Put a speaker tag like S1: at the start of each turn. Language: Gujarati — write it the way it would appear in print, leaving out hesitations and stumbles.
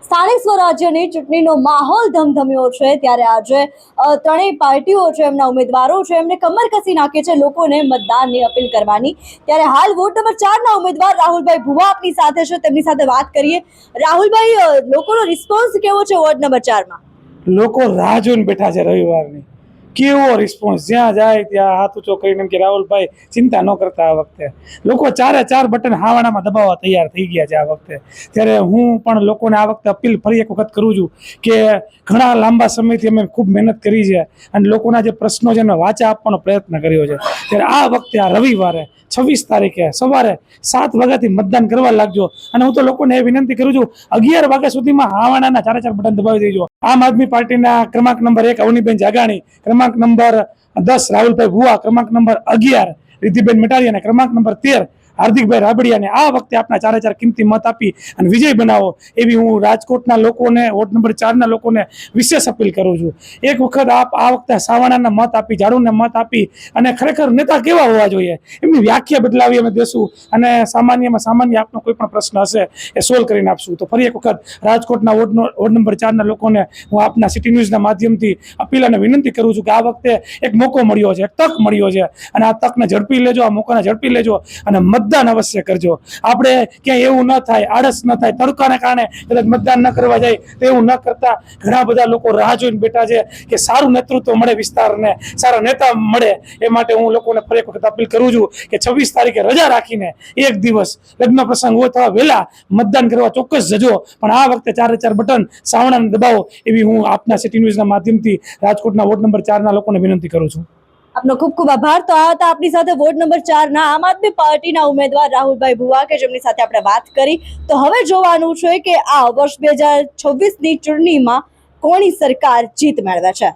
S1: સ્થાનિક સ્વરાજ્યની ચૂંટણીનો માહોલ ધમધમ્યો છે ત્યારે આજે ત્રણેય પાર્ટીઓ છે, એમના ઉમેદવારો છે, એમને કમર કસી નાખે છે લોકોને મતદાનની અપીલ કરવાની। ત્યારે હાલ વોર્ડ નંબર 4 ના ઉમેદવાર રાહુલભાઈ ભુવા આપની સાથે છે, તેમની સાથે વાત કરીએ। રાહુલભાઈ, લોકોનો રિસ્પોન્સ કેવો છે વોર્ડ નંબર 4 માં?
S2: લોકો રાહ જોઈને બેઠા છે રવિવારની। કેવો રિસ્પોન્સ, જ્યાં જાય ત્યાં હાથ ઊંચો કરીને એમ કે રાહુલભાઈ ચિંતા ન કરતા। આ વખતે લોકો ચારે ચાર બટન હાવાણામાં દબાવવા તૈયાર થઈ ગયા છે આ વખતે। ત્યારે હું પણ લોકોને આ વખતે અપીલ ફરી એક વખત કરું છું કે ઘણા લાંબા સમયથી અમે ખૂબ મહેનત કરી છે અને લોકોના જે પ્રશ્નો છે એને વાચા આપવાનો પ્રયત્ન કર્યો છે। ત્યારે આ વખતે આ રવિવારે 26 તારીખે સવારે 7 વાગ્યાથી મતદાન કરવા લાગજો। અને હું તો લોકોને એ વિનંતી કરું છું, 11 વાગ્યા સુધીમાં હાવાણાના ચારે ચાર બટન દબાવી દેજો। આમ આદમી પાર્ટીના ક્રમાંક નંબર 1 અવનીબેન જાગાણી, ક્રમાંક નંબર 10 રાહુલભાઈ ભુવા, ક્રમાંક નંબર 11 રિદ્ધિબેન મટારી અને ક્રમાંક નંબર 13 હાર્દિકભાઈ રાબડિયાને આ વખતે આપના ચારે ચાર કિંમતી મત આપી અને વિજય બનાવો એવી હું રાજકોટના લોકોને, વોર્ડ નંબર 4 ના લોકોને વિશેષ અપીલ કરું છું। એક વખત આપ આ વખતે સાવાણાના મત આપી, ઝાડુને મત આપી અને ખરેખર નેતા કેવા હોવા જોઈએ એમની વ્યાખ્યા બદલાવી અમે દેશું અને સામાન્યમાં સામાન્ય આપનો કોઈ પણ પ્રશ્ન હશે એ સોલ્વ કરીને આપશું। તો ફરી એક વખત રાજકોટના વોર્ડ નંબર 4 ના લોકોને હું આપના સિટી ન્યૂઝના માધ્યમથી અપીલ અને વિનંતી કરું છું કે આ વખતે એક મોકો મળ્યો છે, એક તક મળ્યો છે અને આ તકને ઝડપી લેજો, આ મોકાને ઝડપી લેજો અને મતદાન અવશ્ય કરજો। આપણે ક્યાંય એવું ન થાય, આળસ ન થાય, તડકાને કારણે કદાચ મતદાન ન કરવા જાય તો એવું ન કરતા ઘણા બધા લોકો રાહ જોઈને બેઠા છે કે સારું નેતૃત્વ મળે વિસ્તારને, સારા નેતા મળે। એ માટે હું લોકોને ફરી એક વખત અપીલ કરું છું કે 26 તારીખે રજા રાખીને એક દિવસ લગ્ન પ્રસંગ હોય તો વહેલા મતદાન કરવા ચોક્કસ જજો, પણ આ વખતે ચારે ચાર બટન સાવણાને દબાવો એવી હું આપના સિટી ન્યૂઝના માધ્યમથી રાજકોટના વોર્ડ નંબર 4 ના લોકોને વિનંતી કરું છું।
S1: આપનો ખૂબ ખૂબ આભાર। તો આ હતા આપણી સાથે વોર્ડ નંબર 4 ના આમ આદમી પાર્ટીના ઉમેદવાર રાહુલભાઈ ભુવા કે જેમની સાથે આપણે વાત કરી। તો હવે જોવાનું છે કે આ વર્ષ 2026ની ચૂંટણીમાં કોની સરકાર જીત મેળવે છે।